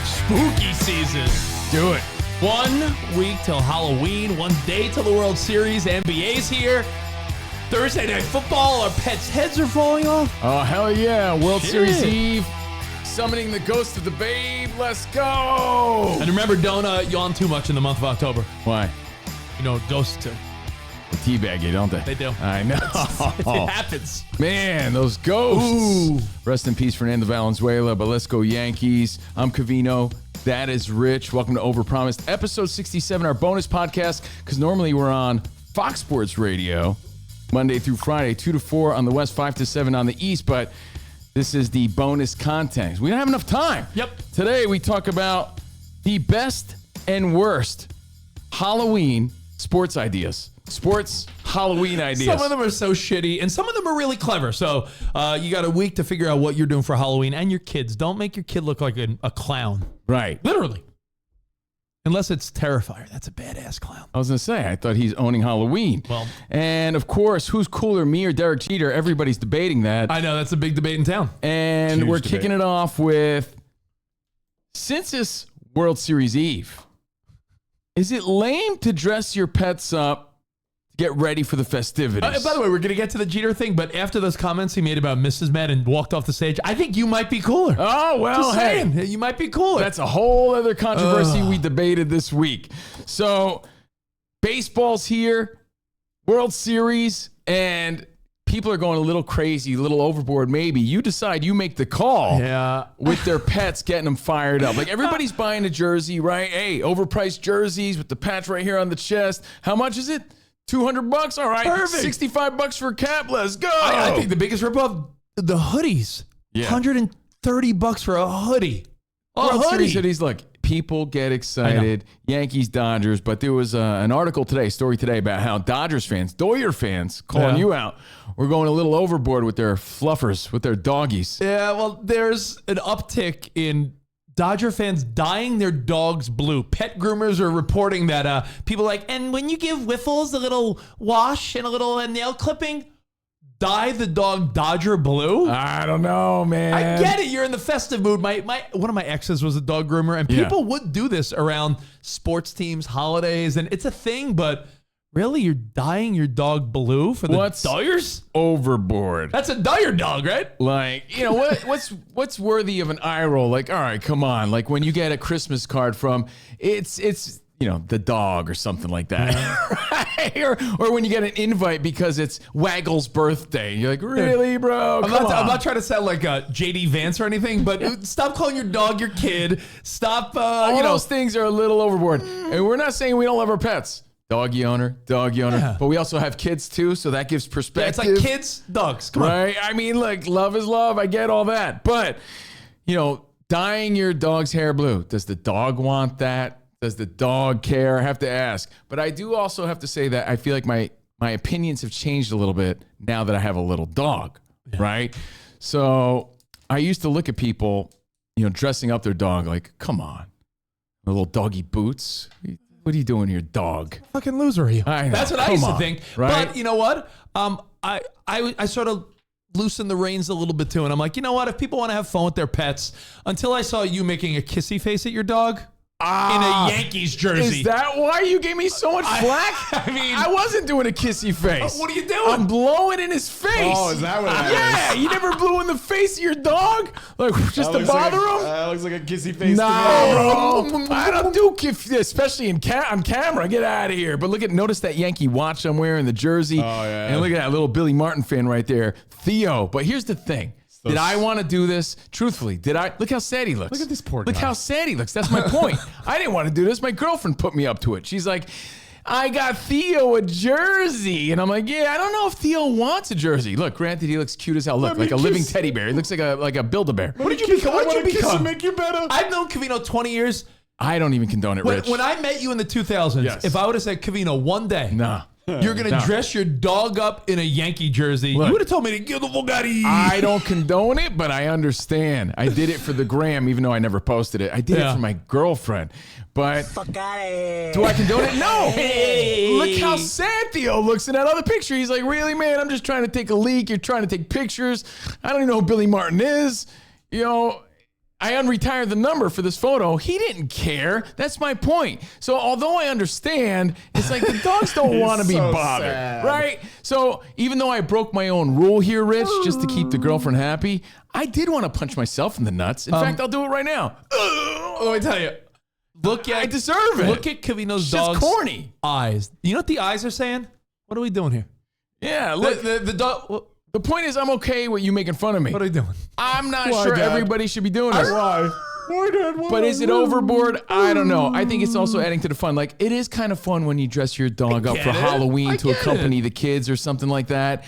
Spooky season. Do it. 1 week till Halloween, 1 day till the World Series. NBA's here. Thursday Night Football. Our pets' heads are falling off. Oh, hell yeah. World Shit. Series Eve. Summoning the ghost of the babe. Let's go. And remember, don't yawn too much in the month of October. Why? You know, ghosts do. They teabag you, don't they? They do. I know. It happens. Man, those ghosts. Ooh. Rest in peace, Fernando Valenzuela, but let's go Yankees. I'm Covino. That is Rich. Welcome to Overpromised, episode 67, our bonus podcast, because normally we're on Fox Sports Radio, Monday through Friday, 2 to 4 on the West, 5 to 7 on the East, but this is the bonus content. We don't have enough time. Yep. Today we talk about the best and worst Halloween sports ideas. Sports Halloween ideas. Some of them are so shitty, and some of them are really clever. So you got a week to figure out what you're doing for Halloween and your kids. Don't make your kid look like a clown. Right. Literally. Unless it's Terrifier. That's a badass clown. I was going to say, I thought he's owning Halloween. Well. And of course, who's cooler, me or Derek Jeter? Everybody's debating that. I know, that's a big debate in town. And Huge we're debate. kicking it off with, since it's World Series Eve, is it lame to dress your pets up to get ready for the festivities? By the way, we're going to get to the Jeter thing, but after those comments he made about Mrs. Med and walked off the stage, I think you might be cooler. Oh, well, Just hey. saying, you might be cooler. That's a whole other controversy we debated this week. So, baseball's here, World Series, and people are going a little crazy, a little overboard maybe. You decide, you make the call. Yeah. With their pets, getting them fired up. Like, everybody's buying a jersey, right? Hey, overpriced jerseys with the patch right here on the chest. How much is it? $200? All right. Perfect. $65 for a cap. Let's go. I think the biggest ripoff, the hoodies. Yeah. $130 for a hoodie. World Series hoodies, look, people get excited. Yankees, Dodgers, but there was an article today, story today, about how Dodgers fans, Doyer fans, calling you out, were going a little overboard with their fluffers, with their doggies. Yeah, well, there's an uptick in Dodger fans dyeing their dogs blue. Pet groomers are reporting that people like, and when you give Whiffles a little wash and a little nail clipping, dye the dog Dodger blue. I don't know, man. I get it. You're in the festive mood. My one of my exes was a dog groomer, and people would do this around sports teams, holidays, and it's a thing. But really, you're dyeing your dog blue for the Dyers? Overboard? That's a Dyer dog, right? Like, you know, what's worthy of an eye roll? Like, all right, come on. Like when you get a Christmas card from, it's you know, the dog or something like that. Right? Or when you get an invite because it's Waggle's birthday. You're like, really, bro? I'm not trying to sound like JD Vance or anything, but stop calling your dog your kid. Stop, All those things are a little overboard. And we're not saying we don't love our pets. Doggy owner. Yeah. But we also have kids too, so that gives perspective. Yeah, it's like kids, dogs. Come on. Right? I mean, like, love is love. I get all that. But, you know, dyeing your dog's hair blue. Does the dog want that? Does the dog care? I have to ask. But I do also have to say that I feel like my opinions have changed a little bit now that I have a little dog, right? So I used to look at people, you know, dressing up their dog like, come on, the little doggy boots. What are you doing here, dog? Fucking loser are you? I know. That's what I Come used to on, think. right? But you know what? I sort of loosened the reins a little bit too. And I'm like, you know what? If people want to have fun with their pets, until I saw you making a kissy face at your dog in a Yankees jersey. Is that why you gave me so much flack? I mean, I wasn't doing a kissy face. what are you doing? I'm blowing in his face. Oh, is that what that Yeah, is? you never blew in the face of your dog? Like, just to bother him? That looks like a kissy face No, to me. bro. I don't do especially on camera. Get out of here. But notice that Yankee watch I'm wearing, the jersey. Oh, yeah. And look at that little Billy Martin fan right there, Theo. But here's the thing. Did I want to do this? Truthfully, did I? Look how sad he looks. Look at this poor Look guy. how sad he looks. That's my point. I didn't want to do this. My girlfriend put me up to it. She's like, I got Theo a jersey. And I'm like, yeah, I don't know if Theo wants a jersey. Look, granted, he looks cute as hell. Look, Let me like a living kiss- teddy bear. He looks like a Build-A-Bear. What did you become? What did you become? Make you better. I've known Covino 20 years. I don't even condone it, Rich. When I met you in the 2000s, Yes. if I would have said, Covino, one day, Nah. you're going to dress your dog up in a Yankee jersey, Look. you would have told me to give the Bugatti. I don't condone it, but I understand. I did it for the gram, even though I never posted it. I did it for my girlfriend. But do I condone it? No. Hey. Look how sad Theo looks in that other picture. He's like, really, man? I'm just trying to take a leak. You're trying to take pictures. I don't even know who Billy Martin is. I unretired the number for this photo. He didn't care. That's my point. So although I understand, it's like the dogs don't want to be so bothered, sad. right? So even though I broke my own rule here, Rich, just to keep the girlfriend happy, I did want to punch myself in the nuts. In fact, I'll do it right now. Let me tell you. I deserve it. Look at Covino's It's just dog's corny. eyes. You know what the eyes are saying? What are we doing here? Yeah, look. The dog. The point is, I'm okay with you making fun of me. What are we doing? I'm not Why, sure Dad? everybody should be doing this. Why? Why, Dad? Why? But is it overboard? I don't know. I think it's also adding to the fun. Like, it is kind of fun when you dress your dog up get for it. Halloween I to get accompany the kids or something like that.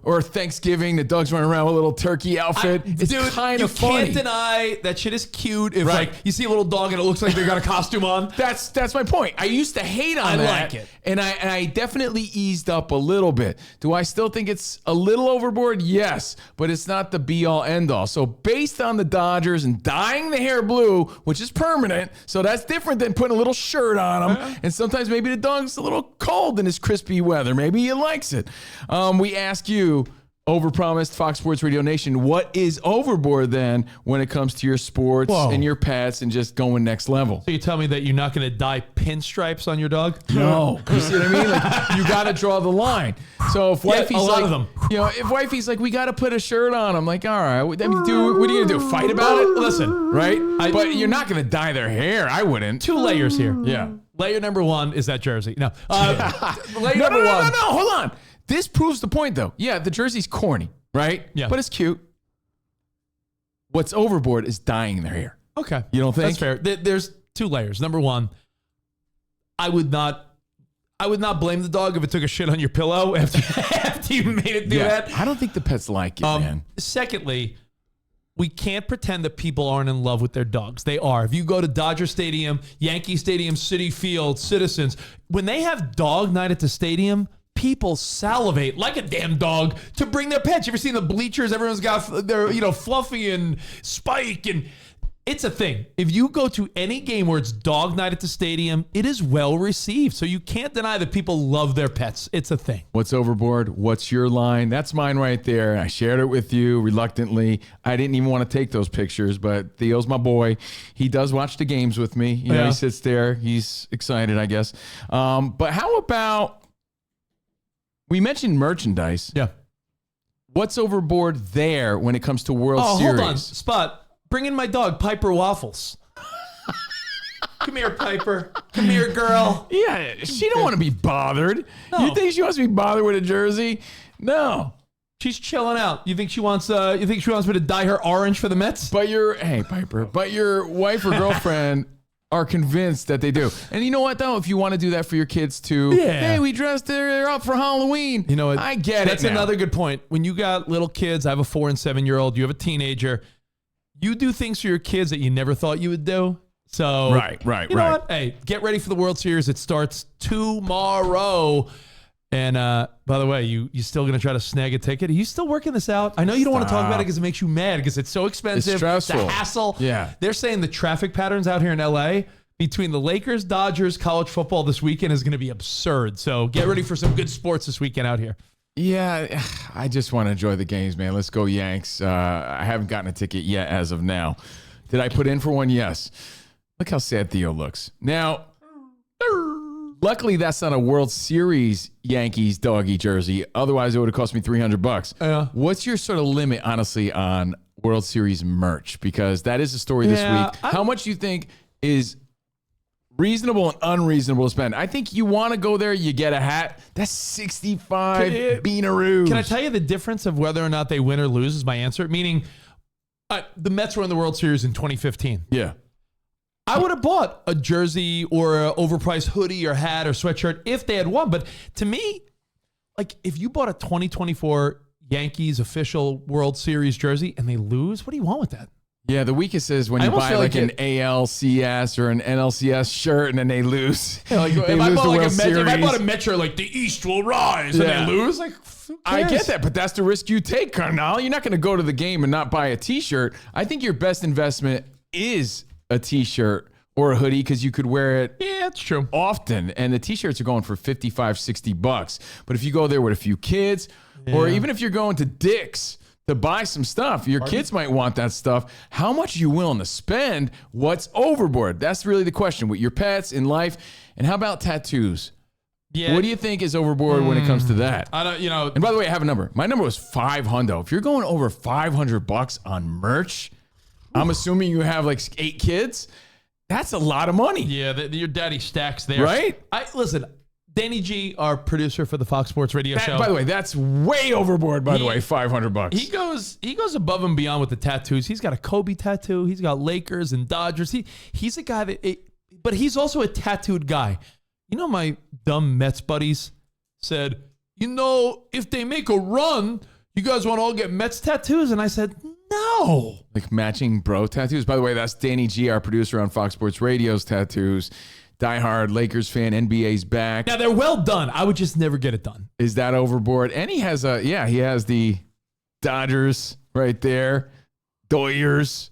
Or Thanksgiving, the dog's running around with a little turkey outfit. It's kind of funny. You can't deny that shit is cute. If Right. like you see a little dog and it looks like they got a costume on. That's my point. I used to hate on I that. like it. And I definitely eased up a little bit. Do I still think it's a little overboard? Yes. But it's not the be all end all. So based on the Dodgers and dyeing the hair blue, which is permanent, so that's different than putting a little shirt on him. And sometimes maybe the dog's a little cold in this crispy weather. Maybe he likes it. We ask you, Overpromised, Fox Sports Radio Nation, what is overboard then when it comes to your sports Whoa. and your pets and just going next level? So you tell me that you're not going to dye pinstripes on your dog? No, you see what I mean? Like, you got to draw the line. So if wifey's a lot like, of them. if wifey's like, we got to put a shirt on, I'm like, all right, what are you gonna do? Fight about it? Listen, Right? But you're not gonna dye their hair. I wouldn't. 2 layers here. Yeah. Layer number 1 is that jersey. No. Layer No, number 1. no, hold on. This proves the point, though. Yeah, the jersey's corny, right? Yeah. But it's cute. What's overboard is dyeing their hair. Okay. You don't think? That's fair. There's 2 layers. Number 1, I would not blame the dog if it took a shit on your pillow after you made it do that. I don't think the pets like it, man. Secondly, we can't pretend that people aren't in love with their dogs. They are. If you go to Dodger Stadium, Yankee Stadium, Citi Field, Citizens, when they have dog night at the stadium, people salivate like a damn dog to bring their pets. You ever seen the bleachers? Everyone's got their, Fluffy and Spike, and it's a thing. If you go to any game where it's dog night at the stadium, it is well received. So you can't deny that people love their pets. It's a thing. What's overboard? What's your line? That's mine right there. I shared it with you reluctantly. I didn't even want to take those pictures, but Theo's my boy. He does watch the games with me. You know, he sits there. He's excited, I guess. But how about, we mentioned merchandise. Yeah. What's overboard there when it comes to World Series? Hold on. Spot. Bring in my dog, Piper Waffles. Come here, Piper. Come here, girl. Yeah, she don't want to be bothered. No. You think she wants to be bothered with a jersey? No. She's chilling out. You think she wants me to dye her orange for the Mets? But hey, Piper, but your wife or girlfriend are convinced that they do. And you know what, though? If you want to do that for your kids, too. Yeah. Hey, we dressed her up for Halloween. You know what? I get it. That's another good point. When you got little kids, I have a 4 and 7-year-old, you have a teenager, you do things for your kids that you never thought you would do. So, Right. You know what? Hey, get ready for the World Series. It starts tomorrow. And by the way, you still going to try to snag a ticket? Are you still working this out? I know you don't want to talk about it because it makes you mad because it's so expensive. It's stressful. It's a hassle. Yeah. They're saying the traffic patterns out here in LA between the Lakers, Dodgers, college football this weekend is going to be absurd. So get ready for some good sports this weekend out here. Yeah, I just want to enjoy the games, man. Let's go Yanks. I haven't gotten a ticket yet as of now. Did I put in for one? Yes. Look how sad Theo looks. Now, luckily that's not a World Series Yankees doggy jersey. Otherwise, it would have cost me $300. Yeah. What's your sort of limit, honestly, on World Series merch? Because that is the story this week. How much do you think is reasonable and unreasonable to spend? I think you want to go there, you get a hat. That's 65 beanaroos. Can I tell you the difference of whether or not they win or lose is my answer? Meaning, the Mets were in the World Series in 2015. Yeah. I would have bought a jersey or an overpriced hoodie or hat or sweatshirt if they had won. But to me, like if you bought a 2024 Yankees official World Series jersey and they lose, what do you want with that? Yeah, the weakest is when you buy like an ALCS or an NLCS shirt and then they lose. Yeah, like, They if I lose bought the like World a Met, if I Series. bought a Metro, like the East will rise, Yeah. and they lose, like who I cares? get that, but that's the risk you take, Carnal. You're not going to go to the game and not buy a T-shirt. I think your best investment is a T-shirt or a hoodie because you could wear it Yeah, that's true. often. And the T-shirts are going for $55, $60. But if you go there with a few kids, or even if you're going to Dick's to buy some stuff. Your kids might want that stuff. How much are you willing to spend? What's overboard? That's really the question with your pets in life. And how about tattoos? Yeah. What do you think is overboard when it comes to that? I don't, And by the way, I have a number. My number was $500. If you're going over $500 on merch, I'm assuming you have like 8 kids. That's a lot of money. Yeah, your daddy stacks there. Right? Listen, Danny G, our producer for the Fox Sports Radio show. By the way, that's way overboard, by the way, $500. He goes above and beyond with the tattoos. He's got a Kobe tattoo. He's got Lakers and Dodgers. He's a guy but he's also a tattooed guy. You know, my dumb Mets buddies said, if they make a run, you guys want to all get Mets tattoos? And I said, no. Like matching bro tattoos. By the way, that's Danny G, our producer on Fox Sports Radio's tattoos. Diehard Lakers fan, NBA's back. Now, they're well done. I would just never get it done. Is that overboard? And he has he has the Dodgers right there. Doyers.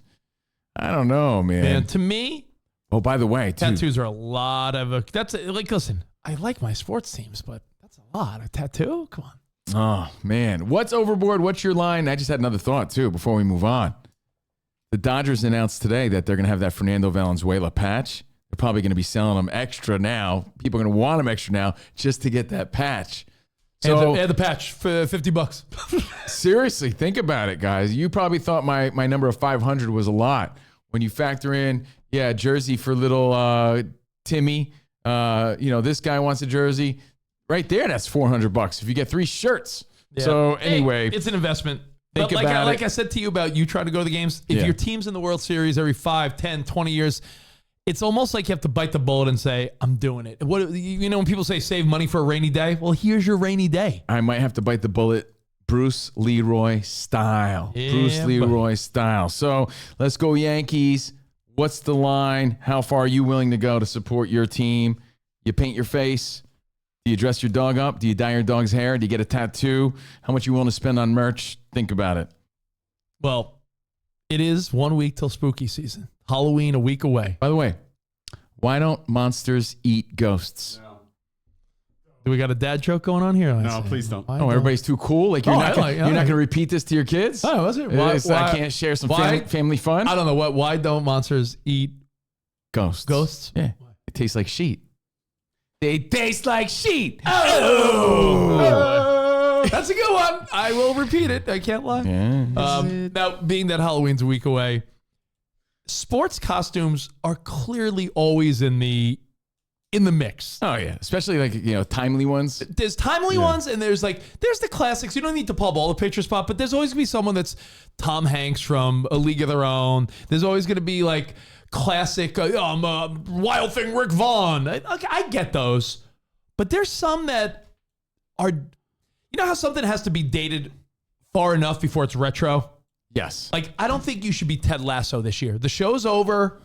I don't know, man. And to me, oh, by the way, tattoos are a lot of listen, I like my sports teams, but that's a lot. A tattoo? Come on. Oh, man. What's overboard? What's your line? I just had another thought, too, before we move on. The Dodgers announced today that they're going to have that Fernando Valenzuela patch. They're probably going to be selling them extra now. People are going to want them extra now just to get that patch. So, and the patch for $50. Seriously, think about it, guys. You probably thought my number of 500 was a lot. When you factor in, jersey for little Timmy. This guy wants a jersey. Right there, that's $400 if you get 3 shirts. Yeah. So anyway, it's an investment. Think but about like I said to you about you trying to go to the games, if your team's in the World Series every 5, 10, 20 years, it's almost like you have to bite the bullet and say, I'm doing it. When people say save money for a rainy day, well, here's your rainy day. I might have to bite the bullet Bruce Leroy style. Yeah, Bruce Leroy style. So let's go Yankees. What's the line? How far are you willing to go to support your team? You paint your face? Do you dress your dog up? Do you dye your dog's hair? Do you get a tattoo? How much you willing to spend on merch? Think about it. Well, it is 1 week till spooky season. Halloween a week away. By the way, why don't monsters eat ghosts? No. Do we got a dad joke going on here? No, please don't. Oh, everybody's too cool? Like you're not going to repeat this to your kids? Oh, was it? I can't share some family fun? I don't know. Why don't monsters eat ghosts? Ghosts? Yeah. It tastes like sheet. They taste like sheet. Oh. That's a good one. I will repeat it. I can't lie. Yeah. Now, being that Halloween's a week away, sports costumes are clearly always in the mix. Oh yeah, especially like timely ones. There's timely ones, and there's the classics. You don't need to pull up all the picture spot, but there's always gonna be someone that's Tom Hanks from A League of Their Own. There's always gonna be like classic Wild Thing Rick Vaughn. I get those, but there's some that are. You know how something has to be dated far enough before it's retro? Yes. Like, I don't think you should be Ted Lasso this year. The show's over.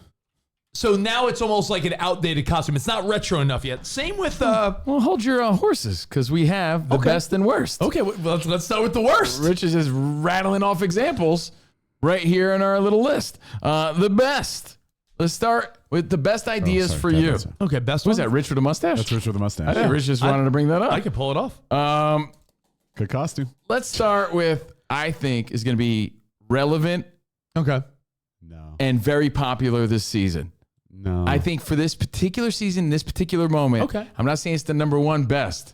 So now it's almost like an outdated costume. It's not retro enough yet. Same with... well, hold your horses, because we have the best and worst. Okay, well, let's start with the worst. Rich is just rattling off examples right here in our little list. The best. Let's start with the best ideas for you. Okay, best Who's one? that, Rich with a mustache? That's Rich with a mustache. I think Rich just wanted to bring that up. I can pull it off. Good costume. Let's start with, I think, is going to be relevant Okay. No. and very popular this season. No. I think for this particular season, this particular moment, Okay. I'm not saying it's the number one best,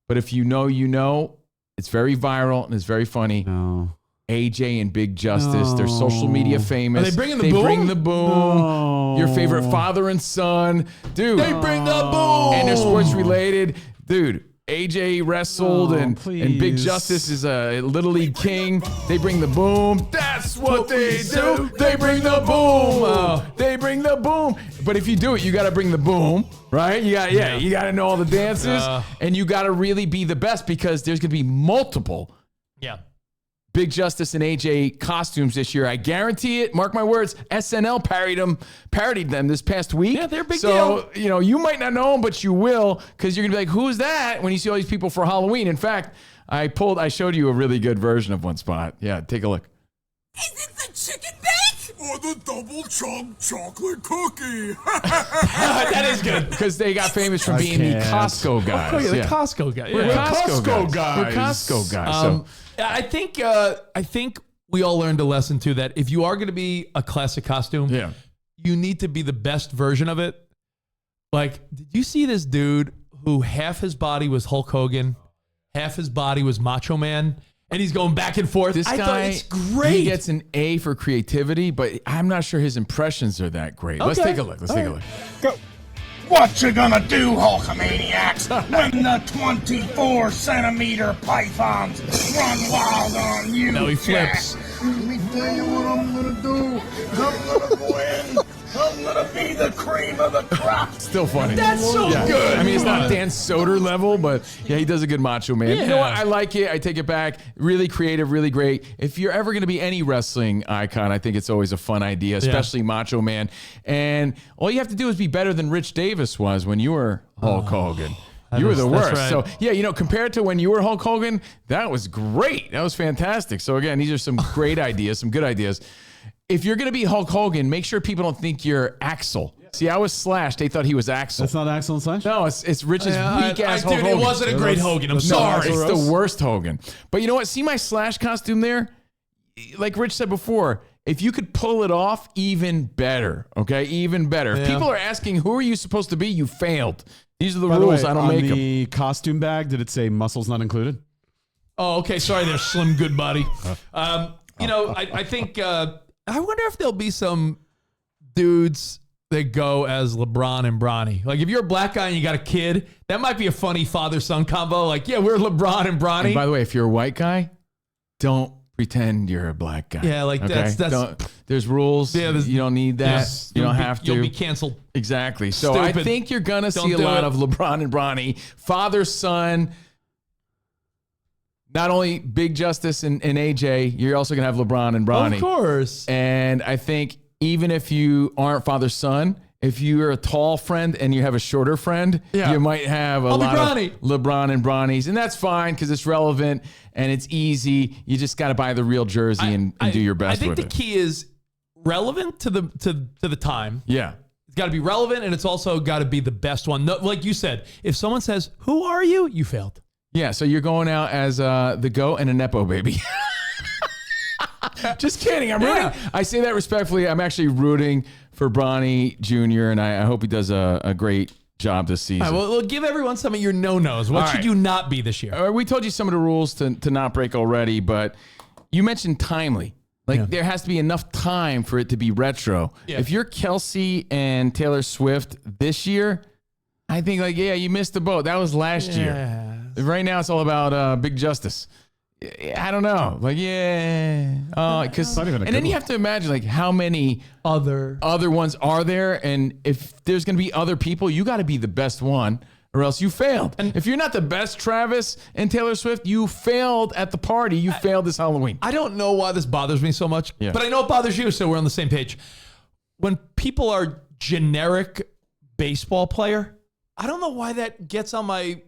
but if you know, it's very viral and it's very funny. No. AJ and Big Justice, they're social media famous. Are they bringing the boom? They bring the boom. No. Your favorite father and son. Dude. They bring the boom. And they're sports related. Dude, AJ wrestled and Big please. Justice is a Little League king. They bring the boom. That's what they do. They bring the boom. They bring the boom. But if you do it, you got to bring the boom, right? You got you got to know all the dances and you got to really be the best because there's going to be multiple Big Justice and AJ costumes this year. I guarantee it. Mark my words. SNL parodied them this past week. Yeah, they're a big deal. So, you might not know them, but you will because you're going to be like, who's that? When you see all these people for Halloween. In fact, I showed you a really good version of one spot. Yeah, take a look. Is it the chicken bake? Or the double chunk chocolate cookie? That is good. Because they got famous for being the Costco guys. Oh, yeah, the Costco guy. We're Yeah. Costco Costco guys. guys. We're Costco guys. I think we all learned a lesson too that if you are going to be a classic costume, you need to be the best version of it. Like, did you see this dude who half his body was Hulk Hogan, half his body was Macho Man, and he's going back and forth? This I guy, thought it's great. He gets an A for creativity, but I'm not sure his impressions are that great. Let's take a look. Let's take a look. Go. What you gonna do, Hulkamaniacs, when the 24-centimeter pythons run wild on you? No, he flips. Let me tell you what I'm gonna do. I'm gonna win. I'm gonna be the cream of the crop. Still funny. That's so good. I mean, it's not Dan Soder level, but yeah, he does a good Macho Man. Yeah. You know what? I like it. I take it back. Really creative, really great. If you're ever going to be any wrestling icon, I think it's always a fun idea, especially Macho Man. And all you have to do is be better than Rich Davis was when you were Hulk Hogan. You were the worst. right. So, yeah, you know, compared to when you were Hulk Hogan, that was great. That was fantastic. So, again, these are some great ideas, some good ideas. If you're going to be Hulk Hogan, make sure people don't think you're Axel. See, I was Slash. They thought he was Axel. That's not Axel and Slash? No, it's Rich's weak-ass Hulk Dude, Hogan. it wasn't a great Hogan. I'm sorry. It's the worst Hogan. But you know what? See my Slash costume there? Like Rich said before, if you could pull it off, even better. Okay? Even better. If people are asking, who are you supposed to be? You failed. These are the rules. I don't make them. On the costume bag, did it say muscles not included? Oh, okay. Sorry there, Slim Goodbody. You know, I think... I wonder if there'll be some dudes that go as LeBron and Bronny. Like, if you're a black guy and you got a kid, that might be a funny father-son combo. Like, yeah, we're LeBron and Bronny. And by the way, if you're a white guy, don't pretend you're a black guy. Yeah, like that's there's rules. Yeah, you don't need that. You don't have to. You'll be canceled. Exactly. So Stupid. I think you're gonna Don't see a do lot it. of LeBron and Bronny, father son. Not only Big Justice and AJ, you're also going to have LeBron and Bronny. Of course. And I think even if you aren't father-son, if you're a tall friend and you have a shorter friend, you might have a lot of LeBron and Bronnies. And that's fine because it's relevant and it's easy. You just got to buy the real jersey and do your best with it. I think the key is relevant to the time. Yeah. It's got to be relevant, and it's also got to be the best one. No, like you said, if someone says, "Who are you?" you failed. Yeah, so you're going out as the GOAT and a Nepo baby. Just kidding. I'm rooting. I say that respectfully. I'm actually rooting for Bronny Jr., and I hope he does a great job this season. All right, well, give everyone some of your no-nos. What should you not be this year? We told you some of the rules to not break already, but you mentioned timely. Like, there has to be enough time for it to be retro. Yeah. If you're Kelsey and Taylor Swift this year, I think, like, you missed the boat. That was last year. Right now, it's all about Big Justice. I don't know. Like, because and then you have to imagine, like, how many other ones are there, and if there's going to be other people, you got to be the best one, or else you failed. And if you're not the best Travis and Taylor Swift, you failed at the party. You failed this Halloween. I don't know why this bothers me so much, but I know it bothers you, so we're on the same page. When people are generic baseball player, I don't know why that gets on my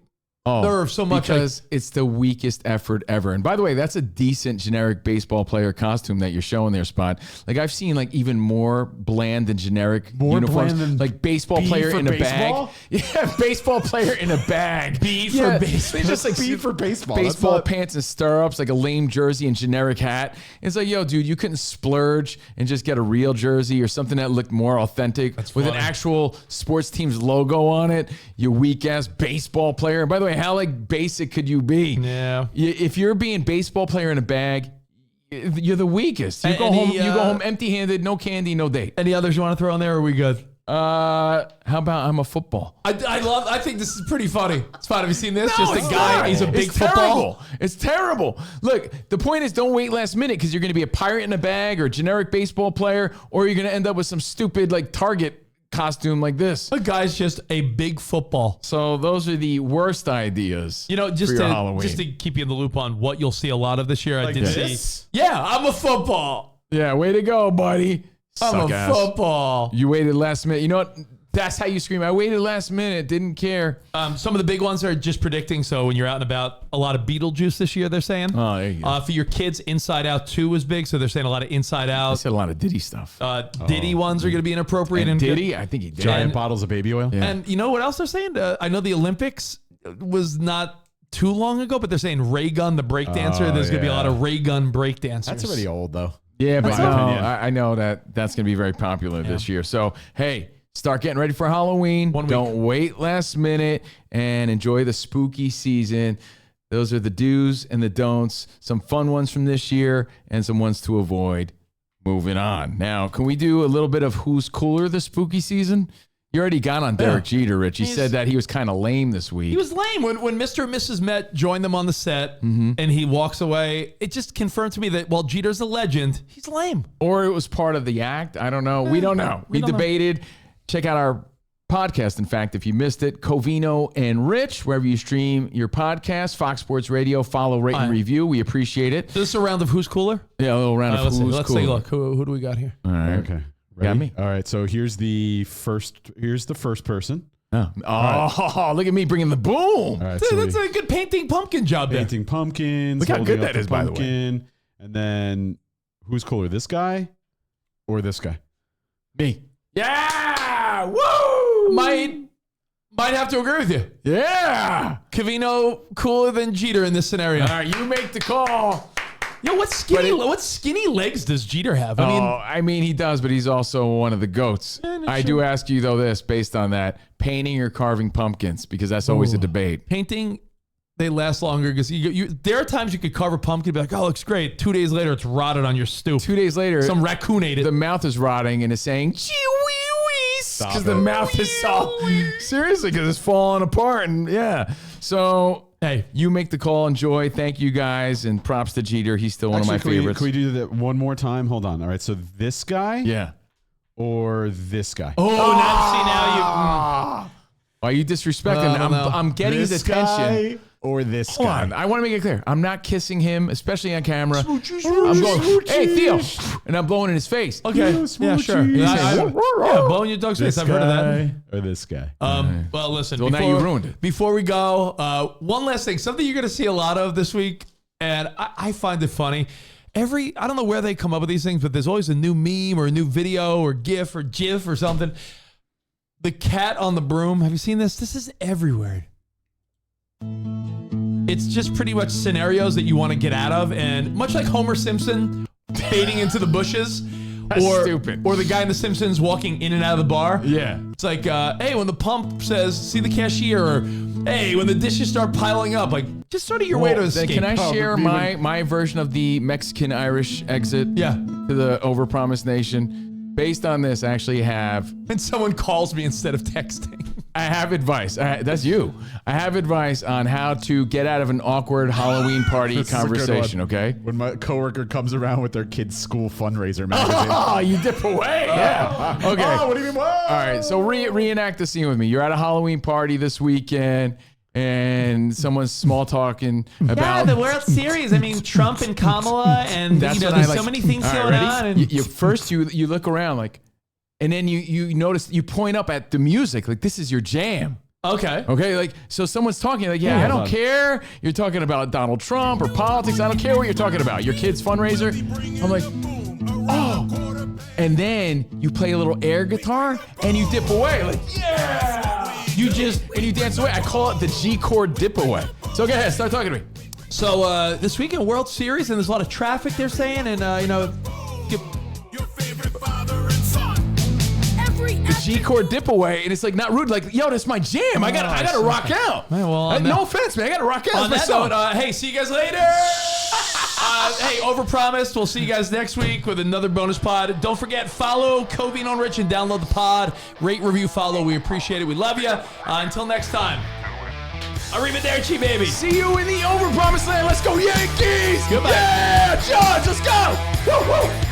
nerve so much. Because it's the weakest effort ever. And by the way, that's a decent generic baseball player costume that you're showing there, Spot. Like, I've seen like even more bland than generic uniforms. Than like baseball player in a baseball? bag. Yeah, baseball player in a bag. B for baseball. They just like B for baseball. Baseball pants and stirrups, like a lame jersey and generic hat. It's like, yo, dude, you couldn't splurge and just get a real jersey or something that looked more authentic with an actual sports team's logo on it. You weak ass baseball player. And by the way, how like basic could you be? Yeah. If you're being baseball player in a bag, you're the weakest. You go home empty-handed, no candy, no date. Any others you want to throw in there? Or are we good? How about I'm a football? I think this is pretty funny. Spot, have you seen this? No, Just a it's guy. not. He's a big It's football. Terrible. It's terrible. Look, the point is, don't wait last minute because you're going to be a pirate in a bag or a generic baseball player, or you're going to end up with some stupid like Target costume like this. A guy's just a big football. So those are the worst ideas. You know, just to keep you in the loop on what you'll see a lot of this year. Like I did this? see. Yeah, I'm a football. Yeah, way to go, buddy. I'm Suck a ass. football. You waited last minute. You know what? That's how you scream. I waited last minute. Didn't care. Some of the big ones are just predicting. So when you're out and about, a lot of Beetlejuice this year, they're saying. Oh, there you go. For your kids, Inside Out 2 was big. So they're saying a lot of Inside I Out. said a lot of Diddy stuff. Diddy ones are going to be inappropriate. And and Diddy? I think he did. Giant bottles of baby oil. Yeah. And you know what else they're saying? I know the Olympics was not too long ago, but they're saying Ray Gun, the breakdancer. There's going to be a lot of Ray Gun breakdancers. That's already old, though. Yeah, but That's my opinion. I know that's going to be very popular this year. So, hey, start getting ready for Halloween. 1 week. Don't wait last minute and enjoy the spooky season. Those are the do's and the don'ts. Some fun ones from this year and some ones to avoid. Moving on. Now, can we do a little bit of who's cooler this spooky season? You already got on Derek Jeter, Rich. He said that he was kind of lame this week. He was lame when Mr. and Mrs. Met joined them on the set and he walks away. It just confirmed to me that while Jeter's a legend, he's lame. Or it was part of the act. I don't know. We don't know. We debated. Check out our podcast, in fact, if you missed it. Covino and Rich, wherever you stream your podcast. Fox Sports Radio. Follow, rate, and review. We appreciate it. Is this a round of who's cooler? Yeah, a little round of who's Let's cooler. take a look. Who do we got here? All right. Okay. Got me? All right. So here's the first person. Oh, look at me bringing the boom. All right. So That's a good painting pumpkin job there. painting pumpkins. Look how holding good up that is, by the way. pumpkin, And then who's cooler, this guy or this guy? Me. Yeah. Woo. Might have to agree with you. Yeah. Covino cooler than Jeter in this scenario. All right, you make the call. Yo, what skinny legs does Jeter have? I mean, he does, but he's also one of the GOATs. I do ask you, though, this, based on that, painting or carving pumpkins, because that's always a debate. Painting, they last longer because there are times you could carve a pumpkin and be like, oh, it looks great. 2 days later, it's rotted on your stoop. 2 days later, Some raccoon ate it. the mouth is rotting and is saying, gee wee because the mouth is all, seriously, because it's falling apart. And yeah. So, hey, you make the call. Enjoy. Thank you guys. And props to Jeter. He's still one of my favorites. Can we do that one more time? Hold on. All right. So this guy Yeah. or this guy? now you. Why are you disrespecting him? I'm getting his This attention. guy or this Hold guy? on. I want to make it clear. I'm not kissing him, especially on camera. I'm going, hey, Theo. And I'm blowing in his face. Okay. Yeah, sure. Yeah, blowing your dog's face. This I've heard of that. guy or this guy? Well, listen. Well, now you ruined it. Before we go, one last thing. Something you're going to see a lot of this week, and I find it funny. I don't know where they come up with these things, but there's always a new meme or a new video or GIF or GIF or something. The cat on the broom. Have you seen this? This is everywhere. It's just pretty much scenarios that you want to get out of, and much like Homer Simpson fading into the bushes, or stupid. or the guy in The Simpsons walking in and out of the bar. Yeah. It's like, hey, when the pump says, see the cashier, or hey, when the dishes start piling up, like just sort of your way to Then escape. can I share my version of the Mexican-Irish exit Yeah. to the Overpromised Nation? Based on this, I actually have And someone calls me instead of texting. I have advice. That's you. I have advice on how to get out of an awkward Halloween party This is a good conversation, one. okay? When my coworker comes around with their kid's school fundraiser magazine. Oh, you dip away. Yeah. Okay. Oh, what do you mean? Whoa! All right. So reenact the scene with me. You're at a Halloween party this weekend, and someone's small talking about. Yeah, the World Series. I mean, Trump and Kamala, and That's what there's I like. so many things All right, going ready? on. And You first you look around like, and then you notice you point up at the music like this is your jam. okay. Okay, like so someone's talking like, yeah, I hold don't on. care. You're talking about Donald Trump or politics. I don't care what you're talking about. Your kid's fundraiser. I'm like, oh, and then you play a little air guitar and you dip away like, yeah. You dance away. I call it the G chord dip away. So go ahead, start talking to me. So this weekend, World Series, and there's a lot of traffic, they're saying, and The G chord dip away, and it's like not rude. Like, yo, that's my jam. I gotta rock out. Well, on no that- offense, man. I gotta rock out. on that That's my note, song. hey, see you guys later. Hey, Overpromised. We'll see you guys next week with another bonus pod. Don't forget, follow Covino and Rich and download the pod. Rate, review, follow. We appreciate it. We love you. Until next time. Arrivederci, baby. See you in the Overpromised land. Let's go, Yankees. Goodbye. Yeah, George, let's go. Woo, woo.